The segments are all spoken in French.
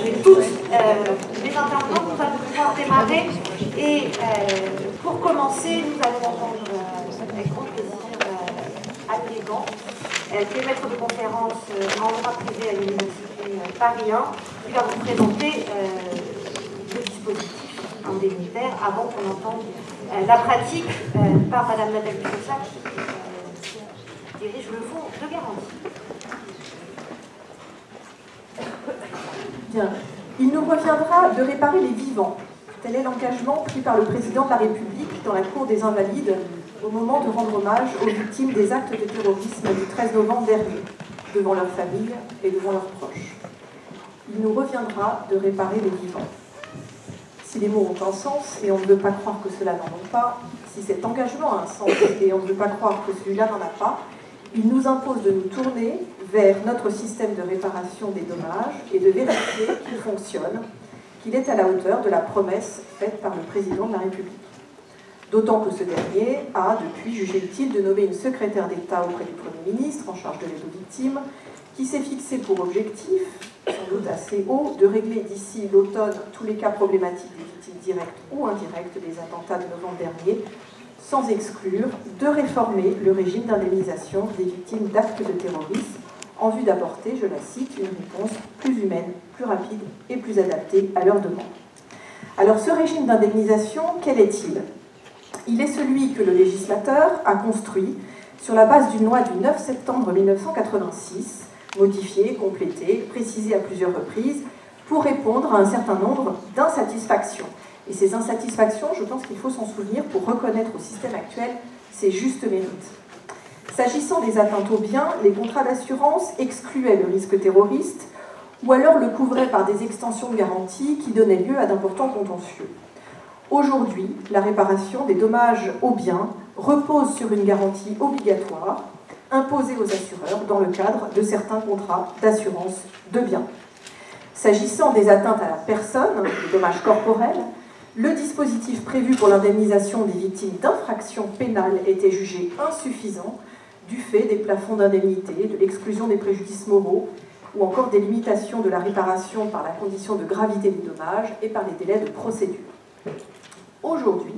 avec toutes les intervenants. Nous allons pouvoir démarrer. Et pour commencer, nous allons entendre avec grand plaisir Anne Légan, qui est maître de conférence en droit privé à l'Université Paris 1, qui va vous présenter le dispositif indemnitaire avant qu'on entende la pratique par Madame Nathalie Fossa, qui dirige le fonds de garantie. Bien. Il nous reviendra de réparer les vivants. Tel est l'engagement pris par le président de la République dans la Cour des Invalides au moment de rendre hommage aux victimes des actes de terrorisme du 13 novembre dernier, devant leurs familles et devant leurs proches. Il nous reviendra de réparer les vivants. Si les mots ont un sens, et on ne veut pas croire que cela n'en a pas, si cet engagement a un sens, et on ne veut pas croire que celui-là n'en a pas, il nous impose de nous tourner vers notre système de réparation des dommages et de vérifier qu'il fonctionne, qu'il est à la hauteur de la promesse faite par le président de la République. D'autant que ce dernier a, depuis, jugé utile de nommer une secrétaire d'État auprès du Premier ministre en charge de l'aide aux victimes, qui s'est fixé pour objectif, sans doute assez haut, de régler d'ici l'automne tous les cas problématiques des victimes directes ou indirectes des attentats de novembre dernier, sans exclure de réformer le régime d'indemnisation des victimes d'actes de terrorisme, en vue d'apporter, je la cite, une réponse plus humaine, plus rapide et plus adaptée à leurs demandes. Alors ce régime d'indemnisation, quel est-il ? Il est celui que le législateur a construit sur la base d'une loi du 9 septembre 1986, modifiée, complétée, précisée à plusieurs reprises, pour répondre à un certain nombre d'insatisfactions. Et ces insatisfactions, je pense qu'il faut s'en souvenir pour reconnaître au système actuel ses justes mérites. S'agissant des atteintes aux biens, les contrats d'assurance excluaient le risque terroriste ou alors le couvraient par des extensions de garantie qui donnaient lieu à d'importants contentieux. Aujourd'hui, la réparation des dommages aux biens repose sur une garantie obligatoire imposée aux assureurs dans le cadre de certains contrats d'assurance de biens. S'agissant des atteintes à la personne, des dommages corporels, le dispositif prévu pour l'indemnisation des victimes d'infractions pénales était jugé insuffisant du fait des plafonds d'indemnité, de l'exclusion des préjudices moraux ou encore des limitations de la réparation par la condition de gravité des dommages et par les délais de procédure. Aujourd'hui,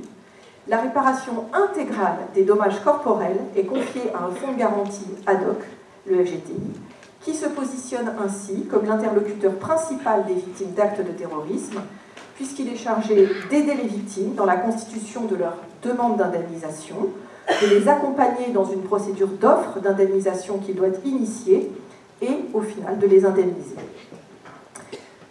la réparation intégrale des dommages corporels est confiée à un fonds de garantie ad hoc, le FGTI, qui se positionne ainsi comme l'interlocuteur principal des victimes d'actes de terrorisme, puisqu'il est chargé d'aider les victimes dans la constitution de leur demande d'indemnisation, de les accompagner dans une procédure d'offre d'indemnisation qu'il doit initier et, au final, de les indemniser.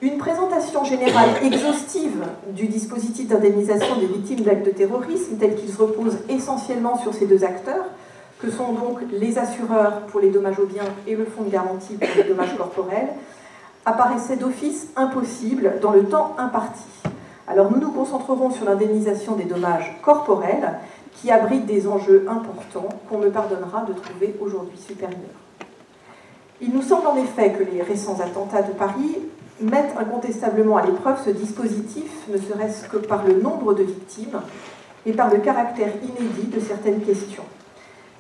Une présentation générale exhaustive du dispositif d'indemnisation des victimes d'actes de terrorisme, tel qu'il se repose essentiellement sur ces deux acteurs, que sont donc les assureurs pour les dommages aux biens et le fonds de garantie pour les dommages corporels, apparaissait d'office impossible dans le temps imparti. Alors nous nous concentrerons sur l'indemnisation des dommages corporels qui abritent des enjeux importants qu'on me pardonnera de trouver aujourd'hui supérieurs. Il nous semble en effet que les récents attentats de Paris mettent incontestablement à l'épreuve ce dispositif, ne serait-ce que par le nombre de victimes et par le caractère inédit de certaines questions.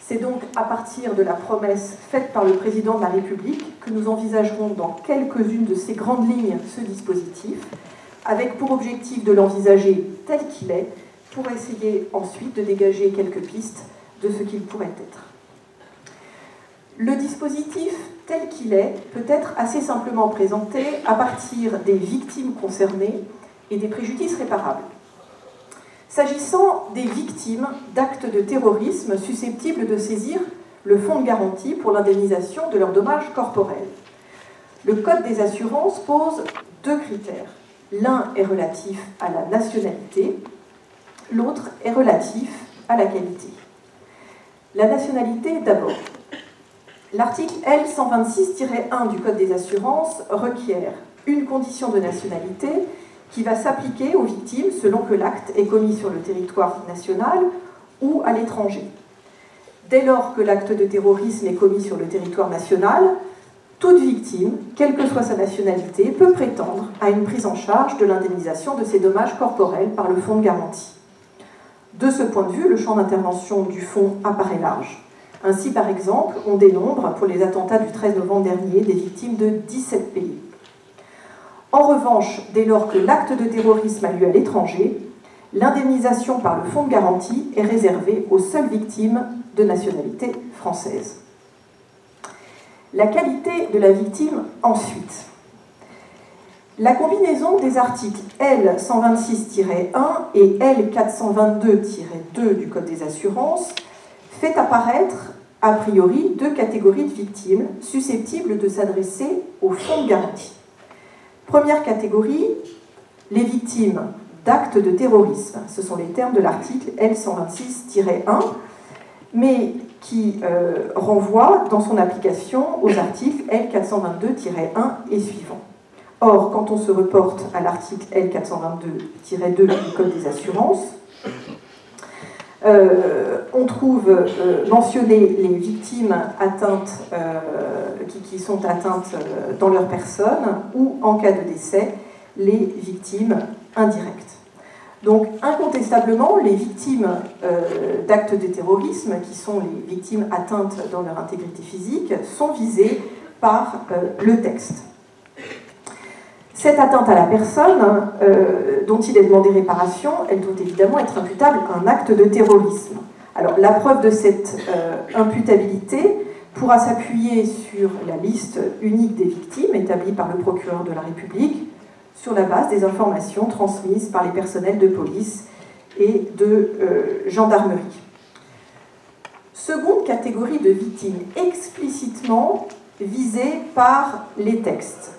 C'est donc à partir de la promesse faite par le président de la République que nous envisagerons dans quelques-unes de ces grandes lignes ce dispositif, avec pour objectif de l'envisager tel qu'il est, pour essayer ensuite de dégager quelques pistes de ce qu'il pourrait être. Le dispositif tel qu'il est peut être assez simplement présenté à partir des victimes concernées et des préjudices réparables. S'agissant des victimes d'actes de terrorisme susceptibles de saisir le fonds de garantie pour l'indemnisation de leurs dommages corporels, le Code des assurances pose deux critères. L'un est relatif à la nationalité, l'autre est relatif à la qualité. La nationalité d'abord. L'article L126-1 du Code des assurances requiert une condition de nationalité qui va s'appliquer aux victimes selon que l'acte est commis sur le territoire national ou à l'étranger. Dès lors que l'acte de terrorisme est commis sur le territoire national, toute victime, quelle que soit sa nationalité, peut prétendre à une prise en charge de l'indemnisation de ses dommages corporels par le fonds de garantie. De ce point de vue, le champ d'intervention du fonds apparaît large. Ainsi, par exemple, on dénombre, pour les attentats du 13 novembre dernier, des victimes de 17 pays. En revanche, dès lors que l'acte de terrorisme a lieu à l'étranger, l'indemnisation par le fonds de garantie est réservée aux seules victimes de nationalité française. La qualité de la victime ensuite. La combinaison des articles L126-1 et L422-2 du Code des assurances fait apparaître a priori deux catégories de victimes susceptibles de s'adresser au fonds de garantie. Première catégorie, les victimes d'actes de terrorisme. Ce sont les termes de l'article L126-1, mais qui renvoie dans son application aux articles L422-1 et suivants. Or, quand on se reporte à l'article L422-2 du Code des assurances, on trouve mentionnées les victimes atteintes, qui sont atteintes dans leur personne, ou, en cas de décès, les victimes indirectes. Donc, incontestablement, les victimes d'actes de terrorisme, qui sont les victimes atteintes dans leur intégrité physique, sont visées par le texte. Cette atteinte à la personne dont il est demandé réparation, elle doit évidemment être imputable à un acte de terrorisme. Alors, la preuve de cette imputabilité pourra s'appuyer sur la liste unique des victimes établie par le procureur de la République sur la base des informations transmises par les personnels de police et de gendarmerie. Seconde catégorie de victimes explicitement visées par les textes.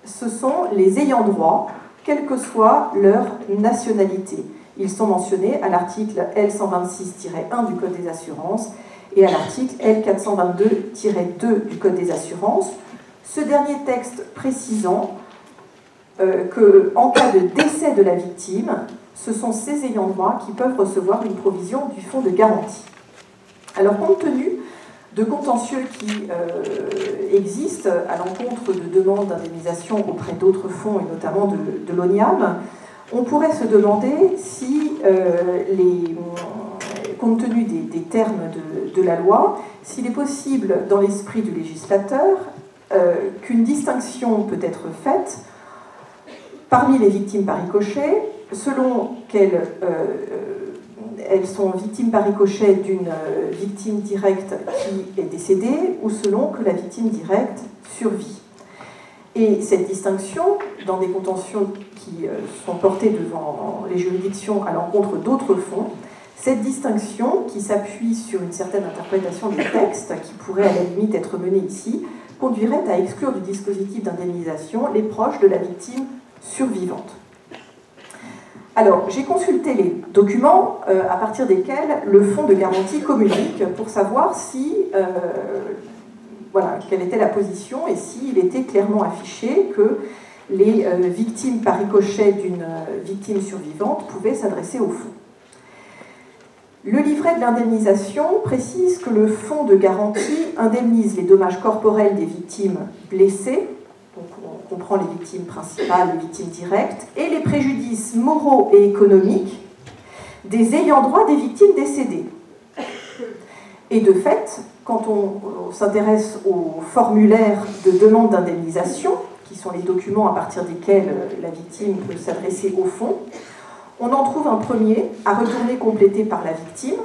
Ce sont les ayants droit, quelle que soit leur nationalité. Ils sont mentionnés à l'article L126-1 du Code des assurances et à l'article L422-2 du Code des assurances. Ce dernier texte précisant qu'en cas de décès de la victime, ce sont ces ayants droit qui peuvent recevoir une provision du fonds de garantie. Alors, compte tenu de contentieux qui existent à l'encontre de demandes d'indemnisation auprès d'autres fonds, et notamment de l'ONIAM, on pourrait se demander si, compte tenu des termes de la loi, s'il est possible, dans l'esprit du législateur, qu'une distinction peut être faite parmi les victimes par ricochet, selon qu'elles sont victimes par ricochet d'une victime directe qui est décédée ou selon que la victime directe survit. Et cette distinction, dans des contentieux qui sont portés devant les juridictions à l'encontre d'autres fonds, cette distinction, qui s'appuie sur une certaine interprétation des textes, qui pourrait à la limite être menée ici, conduirait à exclure du dispositif d'indemnisation les proches de la victime survivante. Alors, j'ai consulté les documents à partir desquels le fonds de garantie communique pour savoir si, quelle était la position et s'il était clairement affiché que les victimes par ricochet d'une victime survivante pouvaient s'adresser au fonds. Le livret de l'indemnisation précise que le fonds de garantie indemnise les dommages corporels des victimes blessées, donc on comprend les victimes principales, les victimes directes, et les préjudices moraux et économiques des ayants droit des victimes décédées. Et de fait, quand on s'intéresse aux formulaires de demande d'indemnisation, qui sont les documents à partir desquels la victime peut s'adresser au fonds, on en trouve un premier à retourner complété par la victime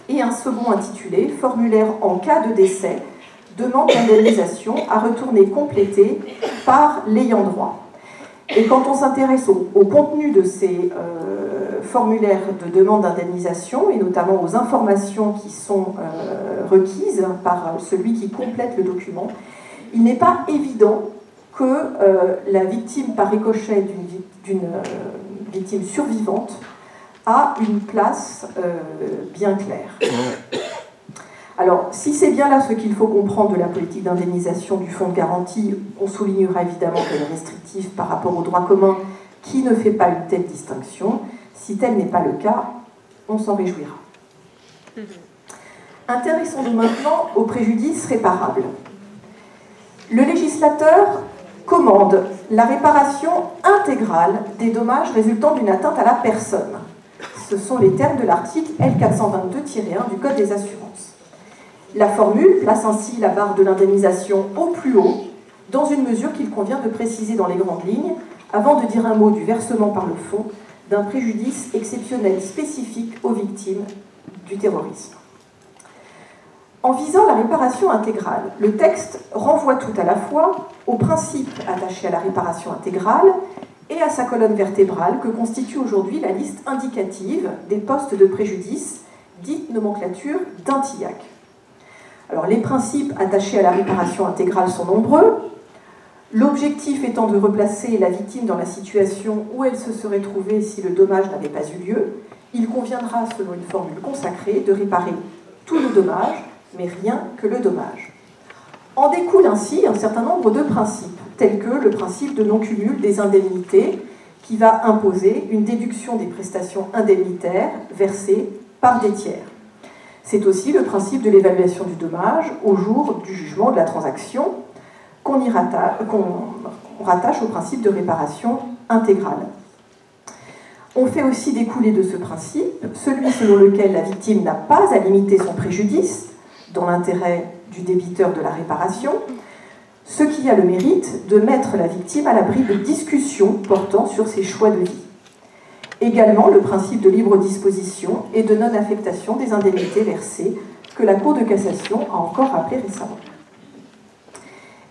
et un second intitulé « Formulaire en cas de décès, demande d'indemnisation à retourner complété par l'ayant droit ». Et quand on s'intéresse au contenu de ces formulaires de demande d'indemnisation, et notamment aux informations qui sont requises par celui qui complète le document, il n'est pas évident que la victime par ricochet d'une victime survivante a une place bien claire. Alors, si c'est bien là ce qu'il faut comprendre de la politique d'indemnisation du fonds de garantie, on soulignera évidemment qu'elle est restrictive par rapport au droit commun qui ne fait pas une telle distinction. Si tel n'est pas le cas, on s'en réjouira. Intéressons-nous maintenant au préjudice réparable. Le législateur commande la réparation intégrale des dommages résultant d'une atteinte à la personne. Ce sont les termes de l'article L422-1 du Code des assurances. La formule place ainsi la barre de l'indemnisation au plus haut dans une mesure qu'il convient de préciser dans les grandes lignes, avant de dire un mot du versement par le fonds d'un préjudice exceptionnel spécifique aux victimes du terrorisme. En visant la réparation intégrale, le texte renvoie tout à la fois au principe attaché à la réparation intégrale et à sa colonne vertébrale que constitue aujourd'hui la liste indicative des postes de préjudice, dite nomenclature d'Intillac. Alors, les principes attachés à la réparation intégrale sont nombreux, l'objectif étant de replacer la victime dans la situation où elle se serait trouvée si le dommage n'avait pas eu lieu. Il conviendra, selon une formule consacrée, de réparer tout le dommage, mais rien que le dommage. En découle ainsi un certain nombre de principes, tels que le principe de non-cumul des indemnités, qui va imposer une déduction des prestations indemnitaires versées par des tiers. C'est aussi le principe de l'évaluation du dommage au jour du jugement de la transaction, qu'on rattache au principe de réparation intégrale. On fait aussi découler de ce principe celui selon lequel la victime n'a pas à limiter son préjudice dans l'intérêt du débiteur de la réparation, ce qui a le mérite de mettre la victime à l'abri de discussions portant sur ses choix de vie. Également le principe de libre disposition et de non-affectation des indemnités versées, que la Cour de cassation a encore rappelé récemment.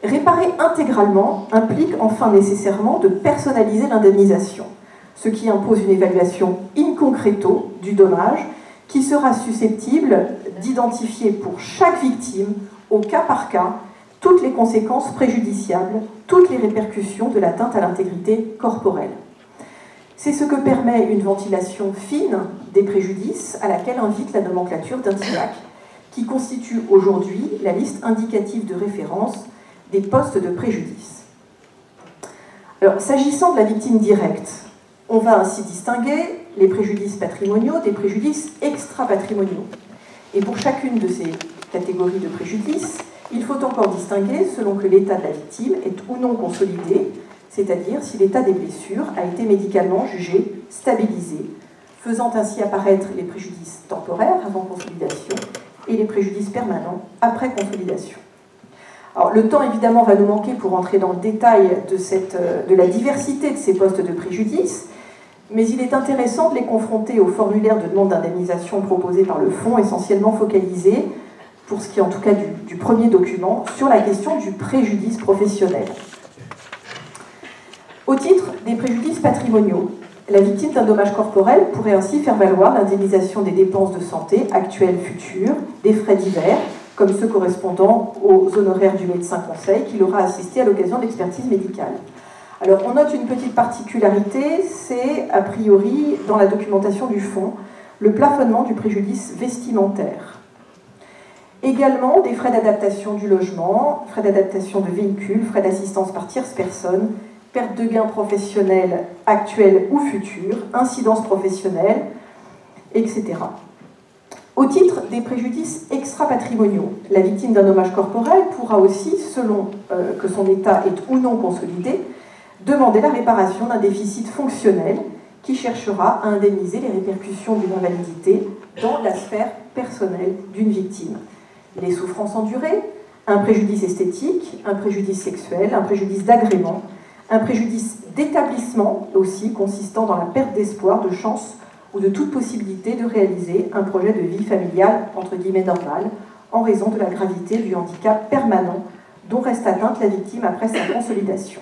Réparer intégralement implique enfin nécessairement de personnaliser l'indemnisation, ce qui impose une évaluation in concreto du dommage qui sera susceptible d'identifier pour chaque victime, au cas par cas, toutes les conséquences préjudiciables, toutes les répercussions de l'atteinte à l'intégrité corporelle. C'est ce que permet une ventilation fine des préjudices à laquelle invite la nomenclature d'Intillac, qui constitue aujourd'hui la liste indicative de référence des postes de préjudice. Alors, s'agissant de la victime directe, on va ainsi distinguer les préjudices patrimoniaux des préjudices extra-patrimoniaux. Et pour chacune de ces catégories de préjudices, il faut encore distinguer selon que l'état de la victime est ou non consolidé, c'est-à-dire si l'état des blessures a été médicalement jugé stabilisé, faisant ainsi apparaître les préjudices temporaires avant consolidation et les préjudices permanents après consolidation. Alors, le temps, évidemment, va nous manquer pour entrer dans le détail de la diversité de ces postes de préjudice, mais il est intéressant de les confronter au formulaire de demande d'indemnisation proposé par le Fonds, essentiellement focalisé, pour ce qui est en tout cas du premier document, sur la question du préjudice professionnel. Au titre des préjudices patrimoniaux, la victime d'un dommage corporel pourrait ainsi faire valoir l'indemnisation des dépenses de santé actuelles, futures, des frais divers, comme ceux correspondant aux honoraires du médecin conseil qui l'aura assisté à l'occasion de l'expertise médicale. Alors, on note une petite particularité, c'est a priori, dans la documentation du fonds, le plafonnement du préjudice vestimentaire. Également, des frais d'adaptation du logement, frais d'adaptation de véhicules, frais d'assistance par tierce personne, perte de gains professionnels actuels ou futurs, incidences professionnelles, etc. Au titre des préjudices extra-patrimoniaux, la victime d'un dommage corporel pourra aussi, selon que son état est ou non consolidé, demander la réparation d'un déficit fonctionnel qui cherchera à indemniser les répercussions d'une invalidité dans la sphère personnelle d'une victime. Les souffrances endurées, un préjudice esthétique, un préjudice sexuel, un préjudice d'agrément, un préjudice d'établissement aussi, consistant dans la perte d'espoir, de chance ou de toute possibilité de réaliser un projet de vie familiale, entre guillemets normal, en raison de la gravité du handicap permanent dont reste atteinte la victime après sa consolidation.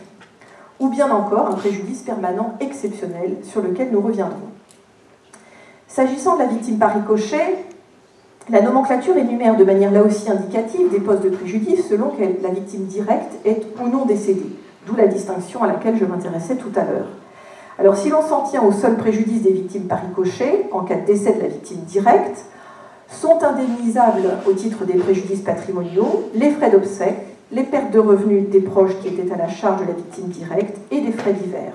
Ou bien encore un préjudice permanent exceptionnel sur lequel nous reviendrons. S'agissant de la victime par ricochet, la nomenclature énumère de manière là aussi indicative des postes de préjudice selon que la victime directe est ou non décédée, d'où la distinction à laquelle je m'intéressais tout à l'heure. Alors si l'on s'en tient au seul préjudice des victimes par ricochet, en cas de décès de la victime directe, sont indemnisables au titre des préjudices patrimoniaux les frais d'obsèques, les pertes de revenus des proches qui étaient à la charge de la victime directe et des frais divers.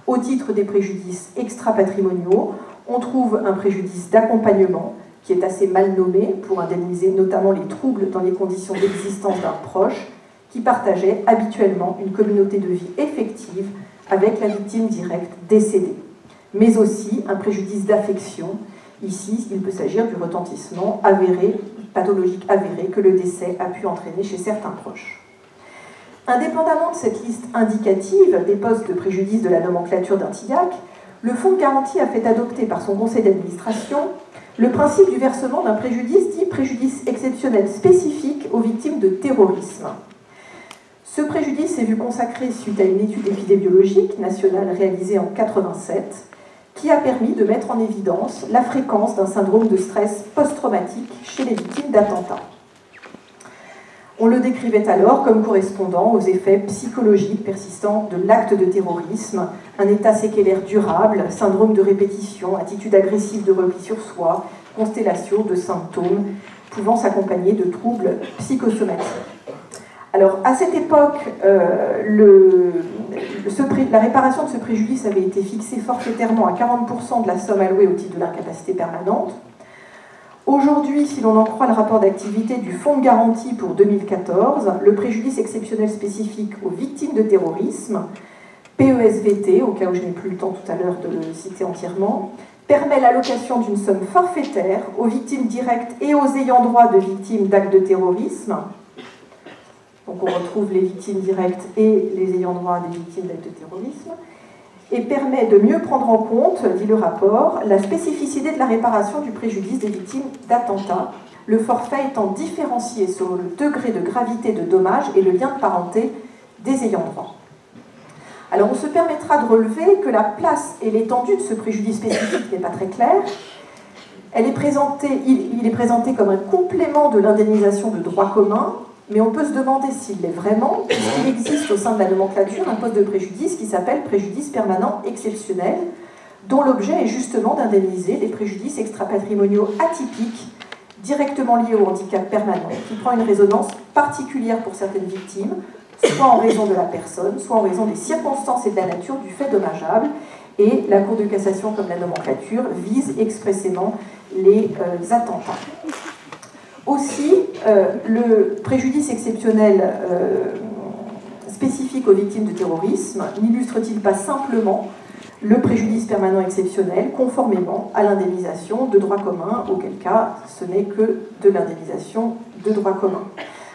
Au titre des préjudices extra-patrimoniaux, on trouve un préjudice d'accompagnement qui est assez mal nommé pour indemniser notamment les troubles dans les conditions d'existence d'un proche qui partageait habituellement une communauté de vie effective avec la victime directe décédée. Mais aussi un préjudice d'affection. Ici, il peut s'agir du retentissement avéré, pathologique avéré, que le décès a pu entraîner chez certains proches. Indépendamment de cette liste indicative des postes de préjudice de la nomenclature d'Intillac, le Fonds de garantie a fait adopter par son conseil d'administration le principe du versement d'un préjudice dit préjudice exceptionnel spécifique aux victimes de terrorisme. Ce préjudice est vu consacré suite à une étude épidémiologique nationale réalisée en 1987 qui a permis de mettre en évidence la fréquence d'un syndrome de stress post-traumatique chez les victimes d'attentats. On le décrivait alors comme correspondant aux effets psychologiques persistants de l'acte de terrorisme, un état séquelaire durable, syndrome de répétition, attitude agressive de repli sur soi, constellation de symptômes pouvant s'accompagner de troubles psychosomatiques. Alors, à cette époque, la réparation de ce préjudice avait été fixée forfaitairement à 40% de la somme allouée au titre de l'incapacité permanente. Aujourd'hui, si l'on en croit le rapport d'activité du Fonds de garantie pour 2014, le préjudice exceptionnel spécifique aux victimes de terrorisme, PESVT, au cas où je n'ai plus le temps tout à l'heure de le citer entièrement, permet l'allocation d'une somme forfaitaire aux victimes directes et aux ayants droit de victimes d'actes de terrorisme. Donc on retrouve les victimes directes et les ayants droit des victimes d'actes de terrorisme, et permet de mieux prendre en compte, dit le rapport, la spécificité de la réparation du préjudice des victimes d'attentats, le forfait étant différencié selon le degré de gravité de dommage et le lien de parenté des ayants droit. Alors on se permettra de relever que la place et l'étendue de ce préjudice spécifique n'est pas très claire. Il est présenté comme un complément de l'indemnisation de droit commun, mais on peut se demander s'il l'est vraiment, puisqu'il existe au sein de la nomenclature un poste de préjudice qui s'appelle préjudice permanent exceptionnel, dont l'objet est justement d'indemniser les préjudices extrapatrimoniaux atypiques directement liés au handicap permanent, qui prend une résonance particulière pour certaines victimes, soit en raison de la personne, soit en raison des circonstances et de la nature du fait dommageable, et la Cour de cassation, comme la nomenclature, vise expressément les attentats. Aussi, le préjudice exceptionnel spécifique aux victimes de terrorisme n'illustre-t-il pas simplement le préjudice permanent exceptionnel conformément à l'indemnisation de droit commun, auquel cas ce n'est que de l'indemnisation de droit commun.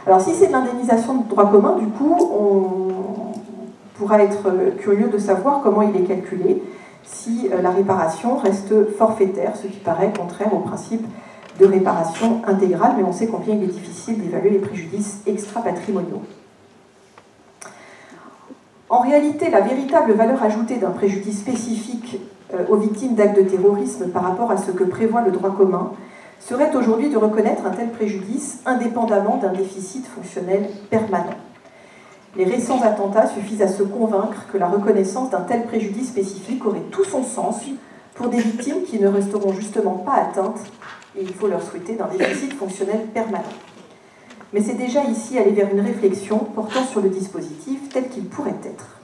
Alors si c'est de l'indemnisation de droit commun, du coup, on pourra être curieux de savoir comment il est calculé, si la réparation reste forfaitaire, ce qui paraît contraire au principe de réparation intégrale, mais on sait combien il est difficile d'évaluer les préjudices extra-patrimoniaux. En réalité, la véritable valeur ajoutée d'un préjudice spécifique aux victimes d'actes de terrorisme par rapport à ce que prévoit le droit commun serait aujourd'hui de reconnaître un tel préjudice indépendamment d'un déficit fonctionnel permanent. Les récents attentats suffisent à se convaincre que la reconnaissance d'un tel préjudice spécifique aurait tout son sens pour des victimes qui ne resteront justement pas atteintes, et il faut leur souhaiter, d'un déficit fonctionnel permanent. Mais c'est déjà ici aller vers une réflexion portant sur le dispositif tel qu'il pourrait être.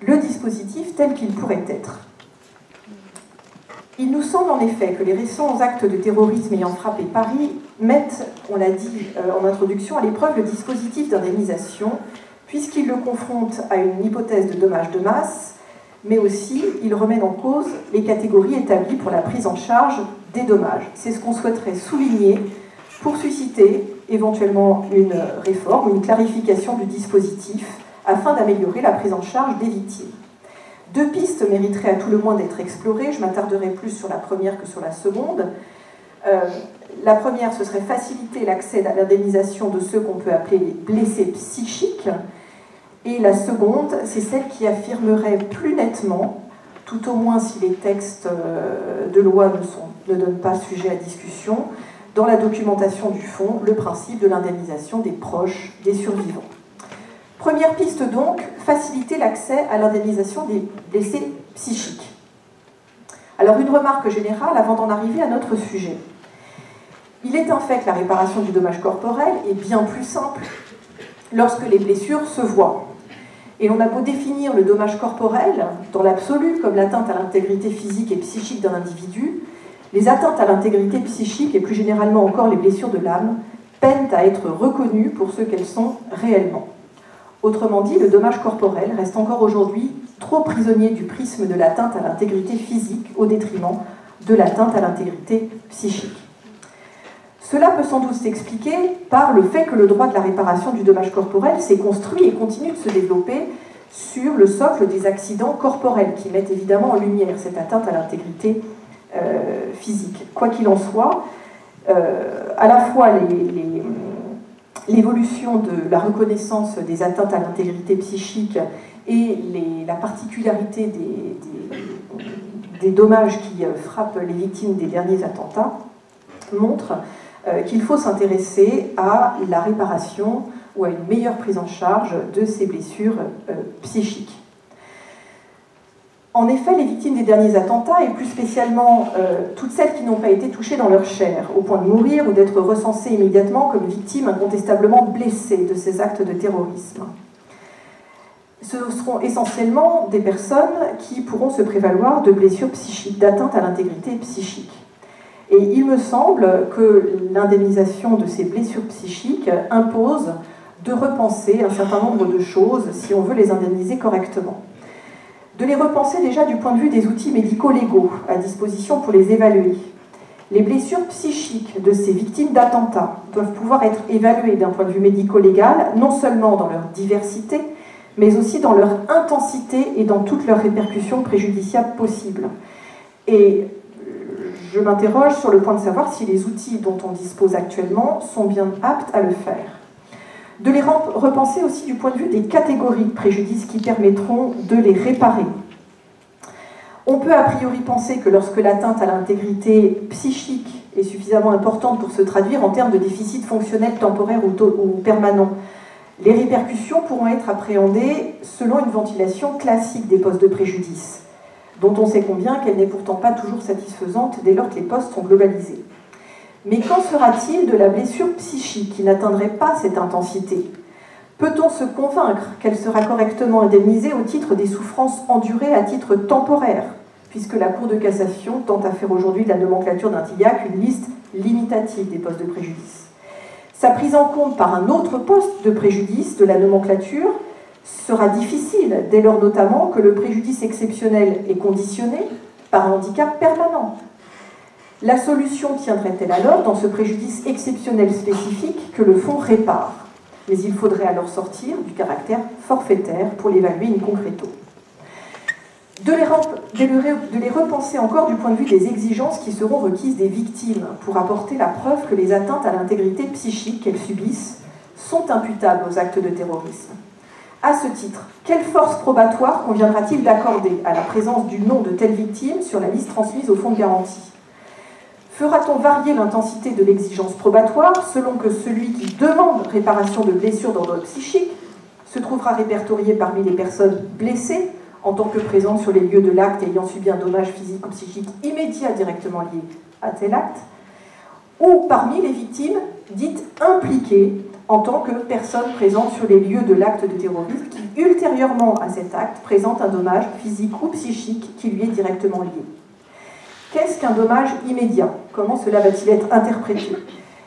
Le dispositif tel qu'il pourrait être. Il nous semble en effet que les récents actes de terrorisme ayant frappé Paris mettent, on l'a dit en introduction, à l'épreuve le dispositif d'indemnisation, puisqu'ils le confrontent à une hypothèse de dommage de masse, mais aussi il remet en cause les catégories établies pour la prise en charge des dommages. C'est ce qu'on souhaiterait souligner pour susciter éventuellement une réforme, une clarification du dispositif, afin d'améliorer la prise en charge des victimes. Deux pistes mériteraient à tout le moins d'être explorées. Je m'attarderai plus sur la première que sur la seconde. La première, ce serait faciliter l'accès à l'indemnisation de ceux qu'on peut appeler les blessés psychiques. Et la seconde, c'est celle qui affirmerait plus nettement, tout au moins si les textes de loi ne donnent pas sujet à discussion, dans la documentation du fonds, le principe de l'indemnisation des proches des survivants. Première piste donc, faciliter l'accès à l'indemnisation des blessés psychiques. Alors une remarque générale avant d'en arriver à notre sujet. Il est un fait que la réparation du dommage corporel est bien plus simple lorsque les blessures se voient. Et on a beau définir le dommage corporel, dans l'absolu, comme l'atteinte à l'intégrité physique et psychique d'un individu, les atteintes à l'intégrité psychique, et plus généralement encore les blessures de l'âme, peinent à être reconnues pour ce qu'elles sont réellement. Autrement dit, le dommage corporel reste encore aujourd'hui trop prisonnier du prisme de l'atteinte à l'intégrité physique au détriment de l'atteinte à l'intégrité psychique. Cela peut sans doute s'expliquer par le fait que le droit de la réparation du dommage corporel s'est construit et continue de se développer sur le socle des accidents corporels, qui mettent évidemment en lumière cette atteinte à l'intégrité physique. Quoi qu'il en soit, à la fois l'évolution de la reconnaissance des atteintes à l'intégrité psychique et la particularité des dommages qui frappent les victimes des derniers attentats montrent qu'il faut s'intéresser à la réparation ou à une meilleure prise en charge de ces blessures psychiques. En effet, les victimes des derniers attentats, et plus spécialement toutes celles qui n'ont pas été touchées dans leur chair, au point de mourir ou d'être recensées immédiatement comme victimes incontestablement blessées de ces actes de terrorisme, ce seront essentiellement des personnes qui pourront se prévaloir de blessures psychiques, d'atteinte à l'intégrité psychique. Et il me semble que l'indemnisation de ces blessures psychiques impose de repenser un certain nombre de choses si on veut les indemniser correctement. De les repenser déjà du point de vue des outils médico-légaux à disposition pour les évaluer. Les blessures psychiques de ces victimes d'attentats doivent pouvoir être évaluées d'un point de vue médico-légal, non seulement dans leur diversité, mais aussi dans leur intensité et dans toutes leurs répercussions préjudiciables possibles. Et je m'interroge sur le point de savoir si les outils dont on dispose actuellement sont bien aptes à le faire. De les repenser aussi du point de vue des catégories de préjudices qui permettront de les réparer. On peut a priori penser que lorsque l'atteinte à l'intégrité psychique est suffisamment importante pour se traduire en termes de déficit fonctionnel temporaire ou permanent, les répercussions pourront être appréhendées selon une ventilation classique des postes de préjudice, dont on sait combien qu'elle n'est pourtant pas toujours satisfaisante dès lors que les postes sont globalisés. Mais qu'en sera-t-il de la blessure psychique qui n'atteindrait pas cette intensité? Peut-on se convaincre qu'elle sera correctement indemnisée au titre des souffrances endurées à titre temporaire, puisque la Cour de cassation tente à faire aujourd'hui de la nomenclature d'un TIAC une liste limitative des postes de préjudice? Sa prise en compte par un autre poste de préjudice de la nomenclature sera difficile, dès lors notamment que le préjudice exceptionnel est conditionné par un handicap permanent. La solution tiendrait-elle alors dans ce préjudice exceptionnel spécifique que le fonds répare? Mais il faudrait alors sortir du caractère forfaitaire pour l'évaluer in concreto. De les repenser encore du point de vue des exigences qui seront requises des victimes pour apporter la preuve que les atteintes à l'intégrité psychique qu'elles subissent sont imputables aux actes de terrorisme. À ce titre, quelle force probatoire conviendra-t-il d'accorder à la présence du nom de telle victime sur la liste transmise au fonds de garantie? Fera-t-on varier l'intensité de l'exigence probatoire selon que celui qui demande réparation de blessures d'ordre psychique se trouvera répertorié parmi les personnes blessées en tant que présentes sur les lieux de l'acte ayant subi un dommage physique ou psychique immédiat directement lié à tel acte, ou parmi les victimes dites impliquées en tant que personnes présentes sur les lieux de l'acte de terrorisme qui, ultérieurement à cet acte, présentent un dommage physique ou psychique qui lui est directement lié. Qu'est-ce qu'un dommage immédiat? Comment cela va-t-il être interprété?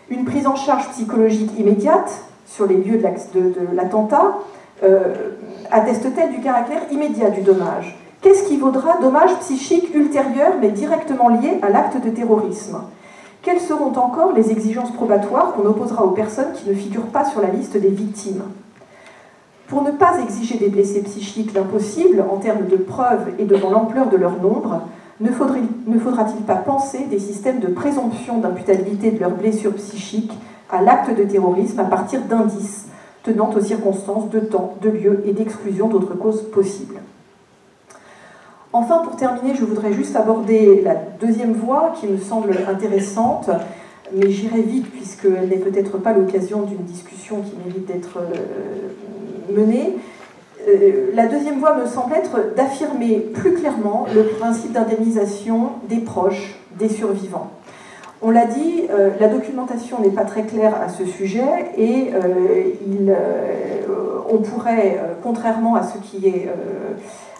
Une prise en charge psychologique immédiate sur les lieux de l'attentat atteste-t-elle du caractère immédiat du dommage? Qu'est-ce qui vaudra dommage psychique ultérieur mais directement lié à l'acte de terrorisme? Quelles seront encore les exigences probatoires qu'on opposera aux personnes qui ne figurent pas sur la liste des victimes? Pour ne pas exiger des blessés psychiques l'impossible en termes de preuves et devant l'ampleur de leur nombre, ne faudra-t-il pas penser des systèmes de présomption d'imputabilité de leurs blessures psychiques à l'acte de terrorisme à partir d'indices tenant aux circonstances de temps, de lieu et d'exclusion d'autres causes possibles? Enfin, pour terminer, je voudrais juste aborder la deuxième voie qui me semble intéressante, mais j'irai vite puisqu'elle n'est peut-être pas l'occasion d'une discussion qui mérite d'être menée. La deuxième voie me semble être d'affirmer plus clairement le principe d'indemnisation des proches, des survivants. On l'a dit, la documentation n'est pas très claire à ce sujet et on pourrait, contrairement à ce qui est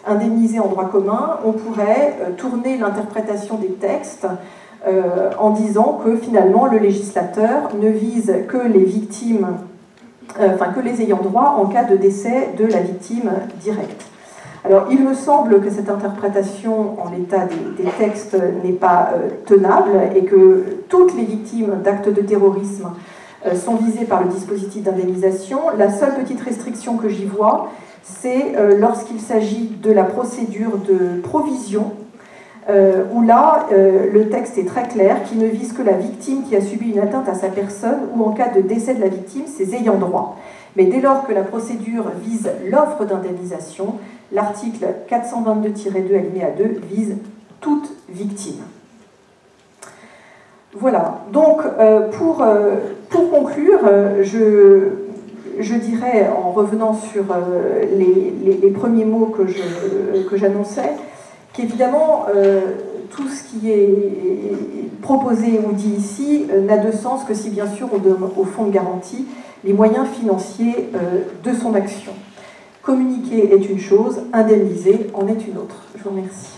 indemnisé en droit commun, on pourrait tourner l'interprétation des textes en disant que finalement le législateur ne vise que les victimes, que les ayants droit en cas de décès de la victime directe. Alors, il me semble que cette interprétation, en l'état des textes, n'est pas tenable et que toutes les victimes d'actes de terrorisme sont visées par le dispositif d'indemnisation. La seule petite restriction que j'y vois, c'est lorsqu'il s'agit de la procédure de provision, où là, le texte est très clair, qui ne vise que la victime qui a subi une atteinte à sa personne ou en cas de décès de la victime, ses ayants droit. Mais dès lors que la procédure vise l'offre d'indemnisation, l'article 422-2 alinéa 2 vise toute victime. Voilà. Donc, pour conclure, je dirais, en revenant sur les premiers mots que j'annonçais, qu'évidemment, tout ce qui est proposé ou dit ici n'a de sens que si, bien sûr, on donne au fonds de garantie les moyens financiers de son action. Communiquer est une chose, indemniser en est une autre. Je vous remercie.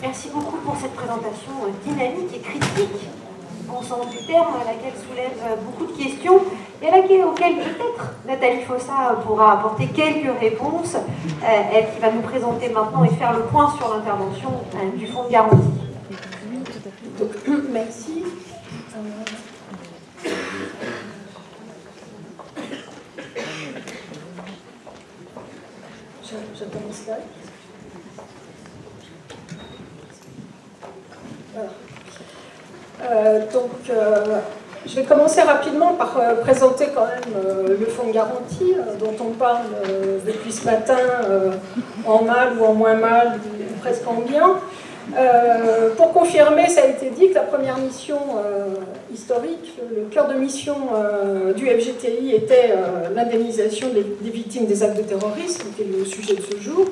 Merci beaucoup pour cette présentation dynamique et critique, au sens du terme, à laquelle soulève beaucoup de questions et auxquelles peut-être Nathalie Fossa pourra apporter quelques réponses, elle qui va nous présenter maintenant et faire le point sur l'intervention du fonds de garantie. Donc, merci. J'attends mon slide. Voilà. Je vais commencer rapidement par présenter quand même le fonds de garantie dont on parle depuis ce matin en mal ou en moins mal, ou presque en bien. Pour confirmer, ça a été dit que la première mission historique, le cœur de mission du FGTI était l'indemnisation des victimes des actes de terrorisme, qui est le sujet de ce jour.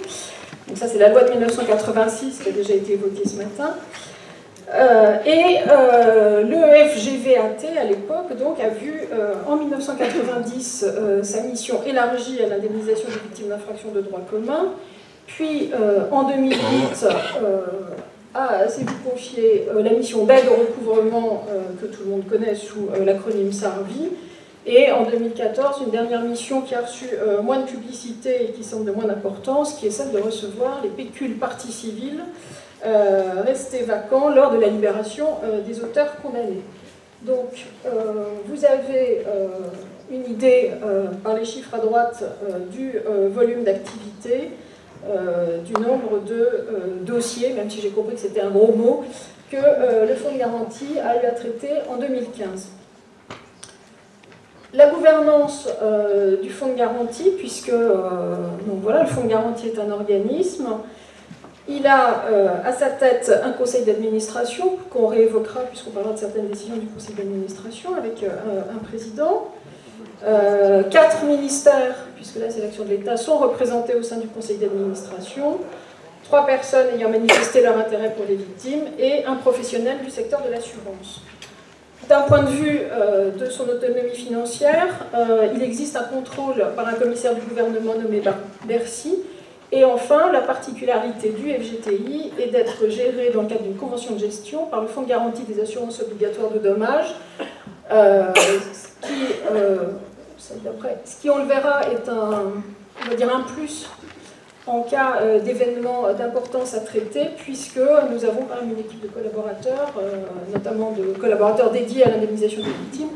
Donc ça, c'est la loi de 1986 qui a déjà été évoquée ce matin. Le FGVAT, à l'époque, donc, a vu en 1990 sa mission élargie à l'indemnisation des victimes d'infractions de droit commun. Puis, en 2008, s'est vu confier la mission d'aide au recouvrement que tout le monde connaît sous l'acronyme SARVI. Et en 2014, une dernière mission qui a reçu moins de publicité et qui semble de moins d'importance, qui est celle de recevoir les pécules parties civiles restés vacants lors de la libération des auteurs condamnés. Donc, vous avez une idée, par les chiffres à droite, du volume d'activité, du nombre de dossiers, même si j'ai compris que c'était un gros mot, que le fonds de garantie a eu à traiter en 2015. La gouvernance du fonds de garantie, puisque donc voilà, le fonds de garantie est un organisme. Il a à sa tête un conseil d'administration qu'on réévoquera puisqu'on parlera de certaines décisions du conseil d'administration avec un président. 4 ministères, puisque là c'est l'action de l'État, sont représentés au sein du conseil d'administration. 3 personnes ayant manifesté leur intérêt pour les victimes et un professionnel du secteur de l'assurance. D'un point de vue de son autonomie financière, il existe un contrôle par un commissaire du gouvernement nommé par Bercy. Et enfin, la particularité du FGTI est d'être géré dans le cadre d'une convention de gestion par le Fonds de garantie des assurances obligatoires de dommages, ce qui, on le verra, est on va dire un plus en cas d'événements d'importance à traiter, puisque nous avons quand même une équipe de collaborateurs, notamment de collaborateurs dédiés à l'indemnisation des victimes,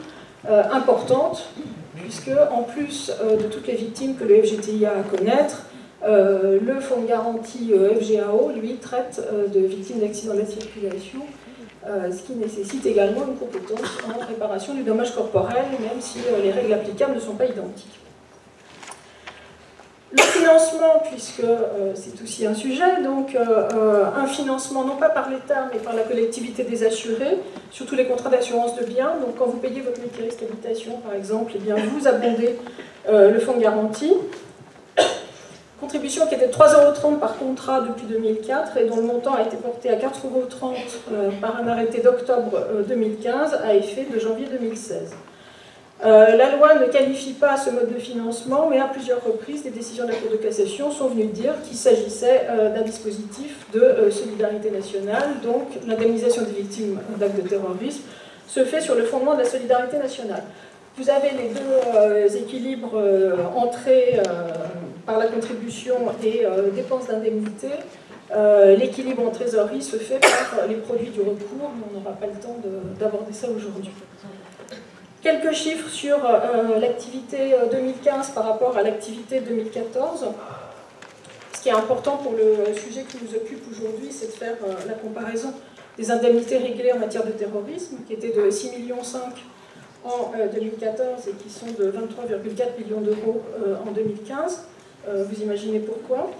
importante, puisque en plus de toutes les victimes que le FGTI a à connaître, le fonds de garantie FGAO, lui, traite de victimes d'accidents de la circulation, ce qui nécessite également une compétence en réparation du dommage corporel, même si les règles applicables ne sont pas identiques. Le financement, puisque c'est aussi un sujet, donc un financement non pas par l'État, mais par la collectivité des assurés, sur tous les contrats d'assurance de biens. Donc quand vous payez votre multirisque habitation, par exemple, eh bien, vous abondez le fonds de garantie. Contribution qui était de 3,30 € par contrat depuis 2004 et dont le montant a été porté à 4,30 € par un arrêté d'octobre 2015 à effet de janvier 2016. La loi ne qualifie pas ce mode de financement, mais à plusieurs reprises, des décisions de la Cour de cassation sont venues dire qu'il s'agissait d'un dispositif de solidarité nationale, donc l'indemnisation des victimes d'actes de terrorisme se fait sur le fondement de la solidarité nationale. Vous avez les deux équilibres entrées par la contribution et dépenses d'indemnité. L'équilibre en trésorerie se fait par les produits du recours, mais on n'aura pas le temps d'aborder ça aujourd'hui. Quelques chiffres sur l'activité 2015 par rapport à l'activité 2014. Ce qui est important pour le sujet qui nous occupe aujourd'hui, c'est de faire la comparaison des indemnités réglées en matière de terrorisme, qui étaient de 6,5 millions en 2014 et qui sont de 23,4 millions d'euros en 2015. Vous imaginez pourquoi.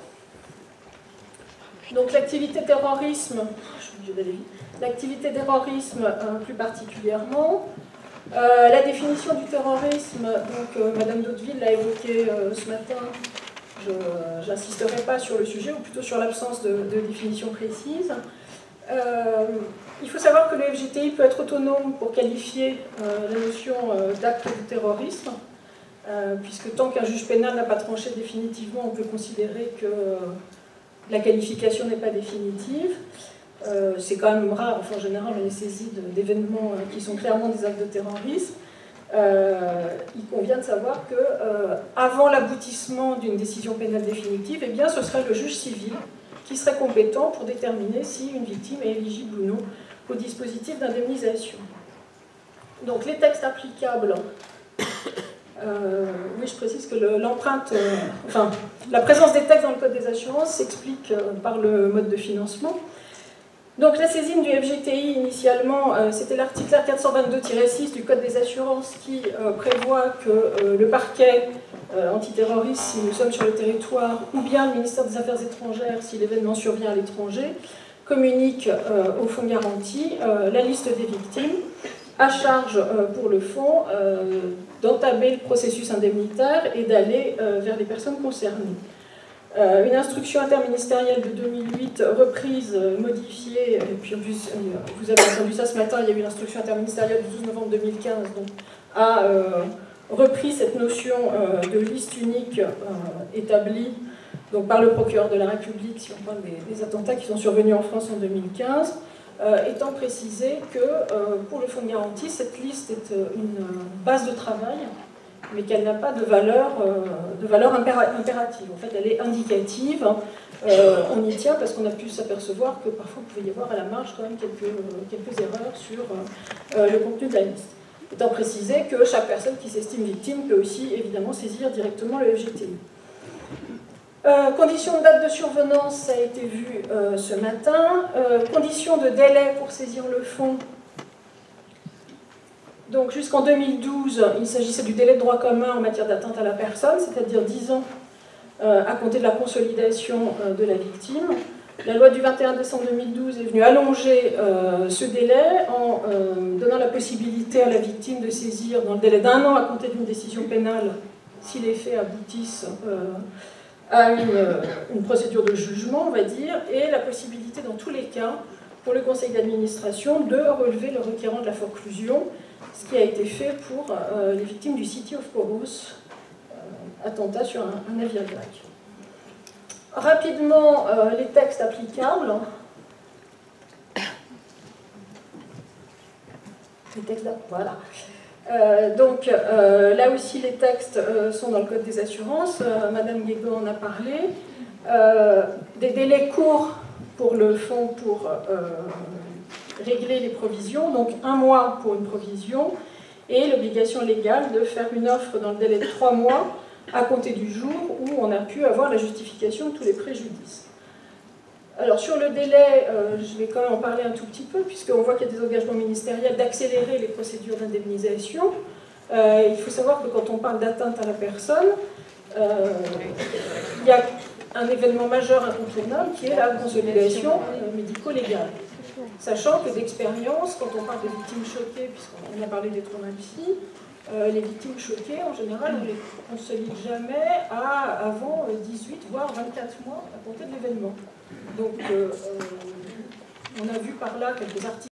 Donc l'activité terrorisme, je suis obligée d'aller vite, l'activité terrorisme plus particulièrement. La définition du terrorisme, donc Madame Daudeville l'a évoqué ce matin, je n'insisterai pas sur le sujet, ou plutôt sur l'absence de définition précise. Il faut savoir que le FGTI peut être autonome pour qualifier la notion d'acte de terrorisme, puisque tant qu'un juge pénal n'a pas tranché définitivement, on peut considérer que la qualification n'est pas définitive. C'est quand même rare, enfin, en général on est saisi d'événements qui sont clairement des actes de terrorisme. Il convient de savoir que avant l'aboutissement d'une décision pénale définitive, eh bien, ce serait le juge civil qui serait compétent pour déterminer si une victime est éligible ou non au dispositif d'indemnisation. Donc les textes applicables, oui, je précise que l'empreinte, la présence des textes dans le Code des assurances s'explique par le mode de financement. Donc la saisine du FGTI, initialement, c'était l'article 422-6 du Code des assurances qui prévoit que le parquet antiterroriste, si nous sommes sur le territoire, ou bien le ministère des Affaires étrangères, si l'événement survient à l'étranger, communique au fonds garanti la liste des victimes, à charge pour le fonds d'entamer le processus indemnitaire et d'aller vers les personnes concernées. Une instruction interministérielle de 2008 reprise, modifiée, et puis vous avez entendu ça ce matin, il y a eu l'instruction interministérielle du 12 novembre 2015, donc a repris cette notion de liste unique établie donc, par le procureur de la République, si on parle des attentats qui sont survenus en France en 2015, étant précisé que pour le fonds de garantie, cette liste est une base de travail, mais qu'elle n'a pas de valeur impérative. En fait, elle est indicative. On y tient parce qu'on a pu s'apercevoir que parfois, il pouvait y avoir à la marge quand même quelques erreurs sur le contenu de la liste. Étant précisé que chaque personne qui s'estime victime peut aussi, évidemment, saisir directement le FGTI. Conditions de date de survenance, ça a été vu ce matin. Conditions de délai pour saisir le fonds. Donc jusqu'en 2012, il s'agissait du délai de droit commun en matière d'atteinte à la personne, c'est-à-dire 10 ans à compter de la consolidation de la victime. La loi du 21 décembre 2012 est venue allonger ce délai en donnant la possibilité à la victime de saisir dans le délai d'1 an à compter d'une décision pénale si les faits aboutissent à une procédure de jugement, on va dire, et la possibilité dans tous les cas pour le conseil d'administration de relever le requérant de la forclusion, ce qui a été fait pour les victimes du City of Poros, attentat sur un navire grec. Rapidement, les textes applicables. Les textes, voilà. Donc, là aussi, les textes sont dans le Code des assurances. Madame Guégan en a parlé. Des délais courts pour le fonds pour régler les provisions, donc 1 mois pour une provision, et l'obligation légale de faire une offre dans le délai de 3 mois à compter du jour où on a pu avoir la justification de tous les préjudices. Alors sur le délai, je vais quand même en parler un tout petit peu, puisqu'on voit qu'il y a des engagements ministériels d'accélérer les procédures d'indemnisation. Il faut savoir que quand on parle d'atteinte à la personne, il y a un événement majeur incontournable qui est la consolidation médico-légale. Sachant que d'expérience, quand on parle de victimes choquées, puisqu'on a parlé des traumaties, les victimes choquées, en général, on ne les consolide jamais avant 18, voire 24 mois à compter de l'événement. Donc, on a vu par là quelques articles